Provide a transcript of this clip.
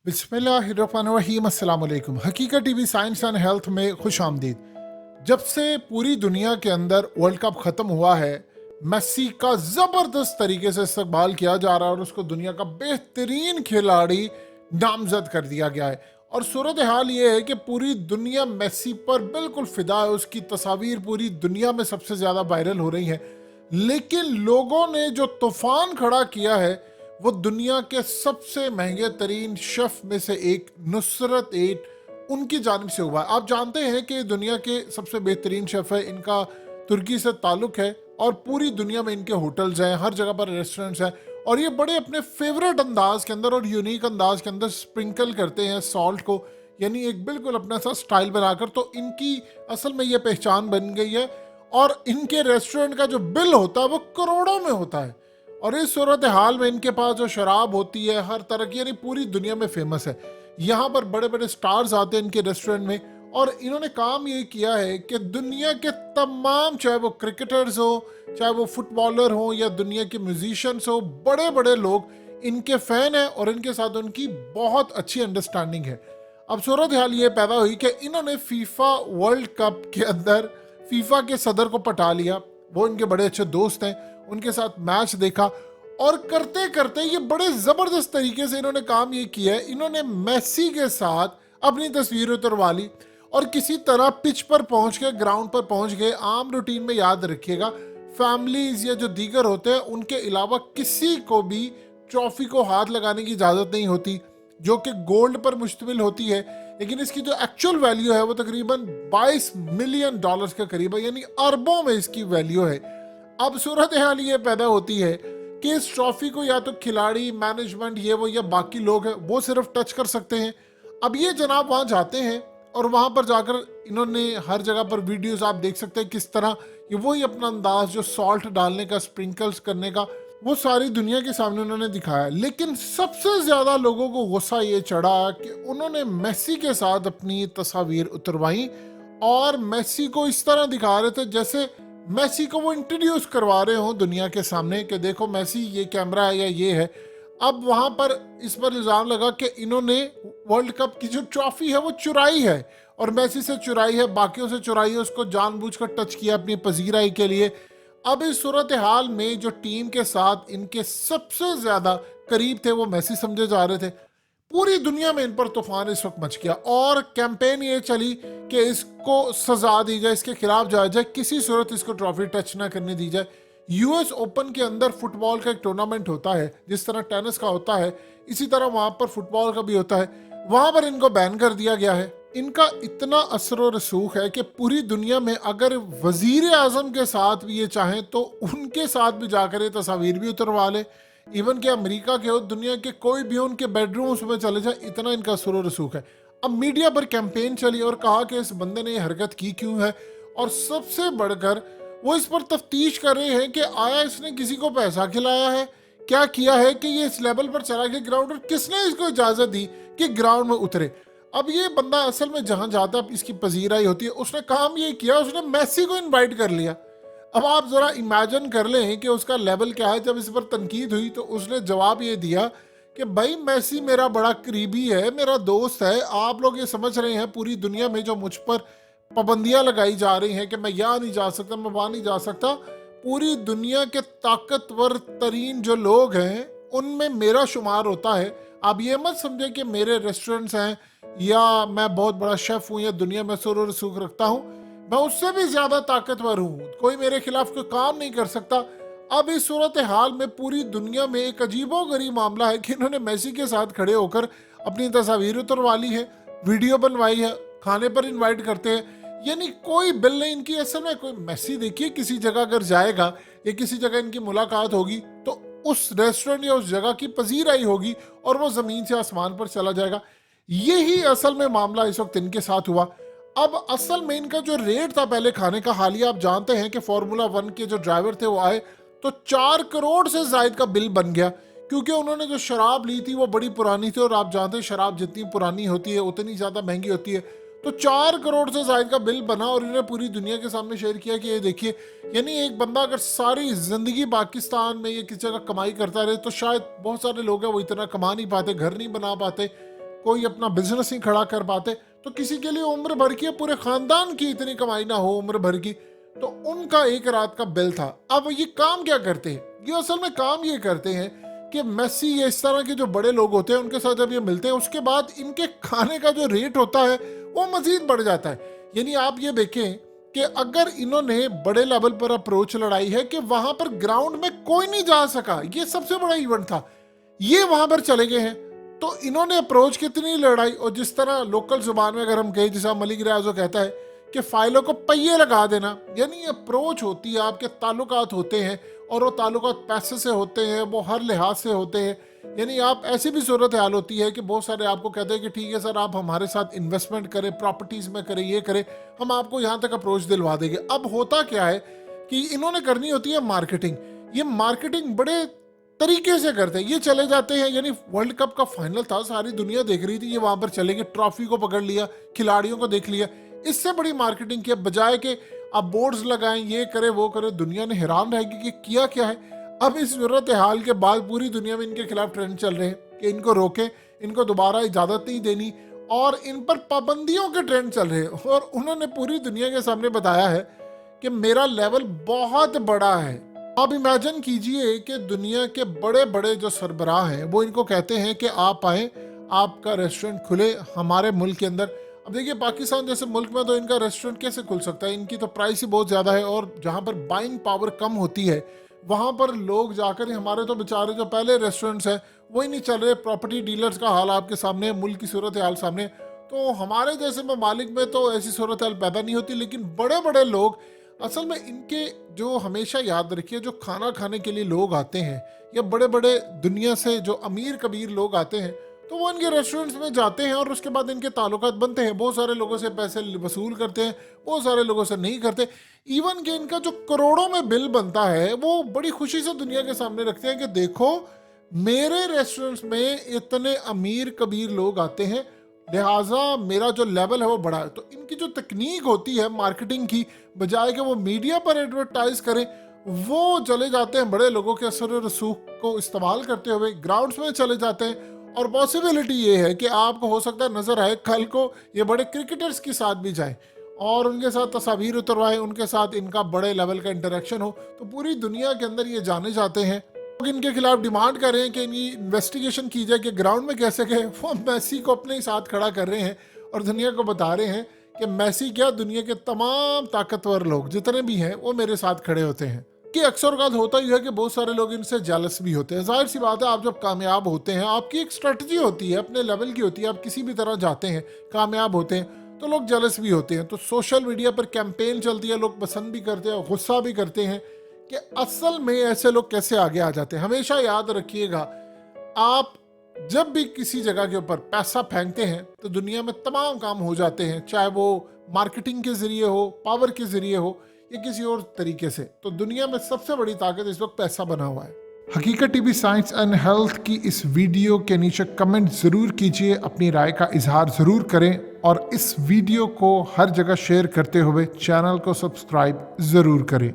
बिस्मिल्लाहिर्रहमानिर्रहीम अस्सलाम वालेकुम। हकीकत टीवी साइंस एंड हेल्थ में खुश आमदीद। जब से पूरी दुनिया के अंदर वर्ल्ड कप ख़त्म हुआ है, मेसी का ज़बरदस्त तरीके से इस्तकबाल किया जा रहा है और उसको दुनिया का बेहतरीन खिलाड़ी नामजद कर दिया गया है। और सूरत हाल ये है कि पूरी दुनिया मेसी पर बिल्कुल फ़िदा है, उसकी तस्वीर पूरी दुनिया में सबसे ज़्यादा वायरल हो रही हैं। लेकिन लोगों ने जो तूफान खड़ा किया है वो दुनिया के सबसे महंगे तरीन शेफ में से एक नुसरत एट उनकी जानिब से हुआ है। आप जानते हैं कि दुनिया के सबसे बेहतरीन शेफ है, इनका तुर्की से ताल्लुक है और पूरी दुनिया में इनके होटल्स हैं, हर जगह पर रेस्टोरेंट्स हैं और ये बड़े अपने फेवरेट अंदाज के अंदर और यूनिक अंदाज के अंदर स्प्रिंकल करते हैं सॉल्ट को, यानी एक बिल्कुल अपना सा स्टाइल बनाकर। तो इनकी असल में ये पहचान बन गई है और इनके रेस्टोरेंट का जो बिल होता है वो करोड़ों में होता है। और इस सूरत हाल में इनके पास जो शराब होती है हर तरह की, यानी पूरी दुनिया में फेमस है। यहाँ पर बड़े बड़े स्टार्स आते हैं इनके रेस्टोरेंट में और इन्होंने काम ये किया है कि दुनिया के तमाम, चाहे वो क्रिकेटर्स हो, चाहे वो फुटबॉलर हो या दुनिया के म्यूजिशियंस हो, बड़े बड़े लोग इनके फैन हैं और इनके साथ उनकी बहुत अच्छी अंडरस्टैंडिंग है। अब सूरत हाल ये पैदा हुई कि इन्होंने फीफा वर्ल्ड कप के अंदर फीफा के सदर को पटा लिया। वो इनके बड़े अच्छे दोस्त हैं, उनके साथ मैच देखा और करते करते ये बड़े ज़बरदस्त तरीके से इन्होंने काम ये किया है, इन्होंने मेसी के साथ अपनी तस्वीर उतरवा ली और किसी तरह पिच पर पहुंच गए, ग्राउंड पर पहुंच गए। आम रूटीन में याद रखिएगा, फैमिलीज या जो दीगर होते हैं उनके अलावा किसी को भी ट्रॉफी को हाथ लगाने की इजाज़त नहीं होती, जो कि गोल्ड पर मुश्तमिल होती है। लेकिन इसकी जो एक्चुअल वैल्यू है वो तकरीबन 22 मिलियन डॉलर्स के करीब है, यानी अरबों में इसकी वैल्यू है। अब सूरत हाल ये पैदा होती है कि इस ट्रॉफी को या तो खिलाड़ी, मैनेजमेंट, ये वो या बाकी लोग हैं वो सिर्फ टच कर सकते हैं। अब ये जनाब वहाँ जाते हैं और वहाँ पर जाकर इन्होंने हर जगह पर वीडियोस आप देख सकते हैं किस तरह ये वही अपना अंदाज जो सॉल्ट डालने का, स्प्रिंकल्स करने का, वो सारी दुनिया के सामने उन्होंने दिखाया। लेकिन सबसे ज़्यादा लोगों को गुस्सा ये चढ़ा कि उन्होंने मेसी के साथ अपनी तस्वीर उतरवाई और मेसी को इस तरह दिखा रहे थे जैसे मेसी को वो इंट्रोड्यूस करवा रहे हो दुनिया के सामने कि देखो मेसी, ये कैमरा है या ये है। अब वहां पर इस पर इल्ज़ाम लगा कि इन्होंने वर्ल्ड कप की जो ट्रॉफी है वो चुराई है और मेसी से चुराई है, बाकियों से चुराई है, उसको जानबूझकर टच किया अपनी पजीराई के लिए। अब इस सूरत हाल में जो टीम के साथ इनके सबसे ज़्यादा करीब थे वो मेसी समझे जा रहे थे। पूरी दुनिया में इन पर तूफान इस वक्त मच गया और कैंपेन ये चली कि इसको सजा दी जाए, इसके खिलाफ जाया जाए, किसी सूरत इसको ट्रॉफी टच ना करने दी जाए। यूएस ओपन के अंदर फुटबॉल का एक टूर्नामेंट होता है, जिस तरह टेनिस का होता है इसी तरह वहां पर फुटबॉल का भी होता है। वहां पर इनको बैन कर दिया गया है। इनका इतना असर व रसूख है कि पूरी दुनिया में अगर वजीर आजम के साथ भी ये चाहें तो उनके साथ भी जाकर ये तस्वीर भी उतरवा ले। इवन कि अमेरिका के हो, दुनिया के कोई भी उनके बेडरूम्स में चले जाए, इतना इनका असर व रसूख है। अब मीडिया पर कैंपेन चली और कहा कि इस बंदे ने ये हरकत की क्यों है और सबसे बढ़कर वो इस पर तफ्तीश कर रहे हैं कि आया इसने किसी को पैसा खिलाया है, क्या किया है कि ये इस लेवल पर चला गया ग्राउंड, और किसने इसको इजाज़त दी कि ग्राउंड में उतरे। अब ये बंदा असल में जहाँ जाता है इसकी पजीराई होती है, उसने काम ये किया, उसने मेसी को इन्वाइट कर लिया। अब आप ज़रा इमेजिन कर लें कि उसका लेवल क्या है। जब इस पर तनकीद हुई तो उसने जवाब ये दिया कि भाई मेसी मेरा बड़ा करीबी है, मेरा दोस्त है। आप लोग ये समझ रहे हैं पूरी दुनिया में जो मुझ पर पाबंदियां लगाई जा रही हैं कि मैं यहाँ नहीं जा सकता, मैं वहाँ नहीं जा सकता, पूरी दुनिया के ताकतवर तरीन जो लोग हैं उनमें मेरा शुमार होता है। आप ये मत समझे कि मेरे रेस्टोरेंट्स हैं या मैं बहुत बड़ा शेफ़ हूँ या दुनिया में सुर और सूख रखता हूँ, मैं उससे भी ज़्यादा ताकतवर हूँ, कोई मेरे खिलाफ कोई काम नहीं कर सकता। अब इस सूरत हाल में पूरी दुनिया में एक अजीबो गरीब मामला है कि इन्होंने मेसी के साथ खड़े होकर अपनी तस्वीर उतरवा ली है, वीडियो बनवाई है, खाने पर इनवाइट करते हैं, यानी कोई बिल नहीं इनकी। असल में कोई मेसी देखिए किसी जगह अगर जाएगा या किसी जगह इनकी मुलाकात होगी तो उस रेस्टोरेंट या उस जगह की पजीराई होगी और वो ज़मीन से आसमान पर चला जाएगा। यही असल में मामला इस वक्त इनके साथ हुआ। अब असल में इनका जो रेट था पहले खाने का, हालिया आप जानते हैं कि फार्मूला 1 के जो ड्राइवर थे वो आए तो 4 करोड़ से जायद का बिल बन गया, क्योंकि उन्होंने जो शराब ली थी वो बड़ी पुरानी थी और आप जानते हैं शराब जितनी पुरानी होती है उतनी ज़्यादा महंगी होती है। तो 4 करोड़ से जायद का बिल बना और इन्हें पूरी दुनिया के सामने शेयर किया कि ये देखिए, यानी एक बंदा अगर सारी ज़िंदगी पाकिस्तान में ये किसी जगह कमाई करता रहे तो शायद बहुत सारे लोग हैं वो इतना कमा नहीं पाते, घर नहीं बना पाते, कोई अपना बिजनेस नहीं खड़ा कर पाते, तो किसी के लिए उम्र भर की, पूरे खानदान की इतनी कमाई ना हो उम्र भर की, तो उनका एक रात का बिल था। अब ये काम क्या करते हैं, ये असल में काम ये करते हैं कि मेसी या इस तरह के जो बड़े लोग होते हैं उनके साथ जब ये मिलते हैं, उसके बाद इनके खाने का जो रेट होता है वो मजीद बढ़ जाता है। यानी आप ये देखें कि अगर इन्होंने बड़े लेवल पर अप्रोच लड़ाई है कि वहां पर ग्राउंड में कोई नहीं जा सका, ये सबसे बड़ा इवेंट था, ये वहां पर चले गए हैं, तो इन्होंने अप्रोच कितनी लड़ाई। और जिस तरह लोकल जुबान में अगर हम कहें, जैसा मलिक रियाजो कहता है कि फाइलों को पहिए लगा देना, यानी अप्रोच होती है, आपके ताल्लुकात होते हैं, और वो ताल्लुकात पैसे से होते हैं, वो हर लिहाज से होते हैं। यानी आप ऐसी भी सूरत हाल होती है कि बहुत सारे आपको कहते हैं कि ठीक है सर, आप हमारे साथ इन्वेस्टमेंट करें, प्रॉपर्टीज में करें, ये करें, हम आपको यहाँ तक अप्रोच दिलवा देंगे। अब होता क्या है कि इन्होंने करनी होती है मार्केटिंग। ये मार्केटिंग बड़े तरीके से करते हैं, ये चले जाते हैं। यानी वर्ल्ड कप का फाइनल था, सारी दुनिया देख रही थी, ये वहां पर चले गए, ट्रॉफी को पकड़ लिया, खिलाड़ियों को देख लिया, इससे बड़ी मार्केटिंग की बजाय के आप बोर्ड्स लगाएं, ये करे वो करे, दुनिया ने हैरान रहेगी कि किया क्या है। अब इस सूरत हाल के बाद पूरी दुनिया में इनके खिलाफ ट्रेंड चल रहे हैं कि इनको रोके, इनको दोबारा इजाजत नहीं देनी, और इन पर पाबंदियों के ट्रेंड चल रहे हैं। और उन्होंने पूरी दुनिया के सामने बताया है कि मेरा लेवल बहुत बड़ा है। आप इमेजिन कीजिए कि दुनिया के बड़े बड़े जो सरबराह हैं वो इनको कहते हैं कि आप आए, आपका रेस्टोरेंट खुले हमारे मुल्क के अंदर। अब देखिए, पाकिस्तान जैसे मुल्क में तो इनका रेस्टोरेंट कैसे खुल सकता है, इनकी तो प्राइस ही बहुत ज़्यादा है, और जहाँ पर बाइंग पावर कम होती है वहाँ पर लोग जाकर, हमारे तो बेचारे जो पहले रेस्टोरेंट्स हैं वही नहीं चल रहे। प्रॉपर्टी डीलर्स का हाल आपके सामने, मुल्क की सूरत हाल सामने, तो हमारे जैसे ममालिक में तो ऐसी सूरत हाल पैदा नहीं होती। लेकिन बड़े बड़े लोग असल में इनके, जो हमेशा याद रखिए, जो खाना खाने के लिए लोग आते हैं या बड़े बड़े दुनिया से जो अमीर कबीर लोग आते हैं, तो वो इनके रेस्टोरेंट्स में जाते हैं और उसके बाद इनके ताल्लुकात बनते हैं। बहुत सारे लोगों से पैसे वसूल करते हैं, बहुत सारे लोगों से नहीं करते। इवन कि इनका जो करोड़ों में बिल बनता है वो बड़ी खुशी से दुनिया के सामने रखते हैं कि देखो, मेरे रेस्टोरेंट्स में इतने अमीर कबीर लोग आते हैं, लिहाजा मेरा जो लेवल है वो बड़ा है। तो इनकी जो तकनीक होती है मार्केटिंग की, बजाय कि वो मीडिया पर एडवर्टाइज करें, वो चले जाते हैं बड़े लोगों के असर और रसूख को इस्तेमाल करते हुए ग्राउंड्स में चले जाते हैं। और पॉसिबिलिटी ये है कि आपको हो सकता है नजर आए कल को ये बड़े क्रिकेटर्स के साथ भी जाए और उनके साथ तस्वीर उतरवाए, उनके साथ इनका बड़े लेवल का इंटरेक्शन हो, तो पूरी दुनिया के अंदर ये जाने जाते हैं। लोग इनके खिलाफ डिमांड कर रहे हैं कि इनकी इन्वेस्टिगेशन की जाए कि ग्राउंड में कैसे गए। वो मैसी को अपने ही साथ खड़ा कर रहे हैं और दुनिया को बता रहे हैं कि मैसी क्या, दुनिया के तमाम ताकतवर लोग जितने भी हैं वो मेरे साथ खड़े होते हैं। कि अक्सर औक़ात होता ही है कि बहुत सारे लोग इनसे जेलस भी होते हैं। जाहिर सी बात है, आप जब कामयाब होते हैं, आपकी एक स्ट्रेटजी होती है, अपने लेवल की होती है, आप किसी भी तरह जाते हैं, कामयाब होते हैं, तो लोग जेलस भी होते हैं। तो सोशल मीडिया पर कैंपेन चलती है, लोग पसंद भी करते हैं, गुस्सा भी करते हैं कि असल में ऐसे लोग कैसे आगे आ जाते हैं। हमेशा याद रखिएगा, आप जब भी किसी जगह के ऊपर पैसा फेंकते हैं तो दुनिया में तमाम काम हो जाते हैं, चाहे वो मार्केटिंग के जरिए हो, पावर के जरिए हो या किसी और तरीके से। तो दुनिया में सबसे बड़ी ताकत इस वक्त पैसा बना हुआ है। हकीकत टीवी साइंस एंड हेल्थ की इस वीडियो के नीचे कमेंट ज़रूर कीजिए, अपनी राय का इजहार ज़रूर करें और इस वीडियो को हर जगह शेयर करते हुए चैनल को सब्सक्राइब ज़रूर करें।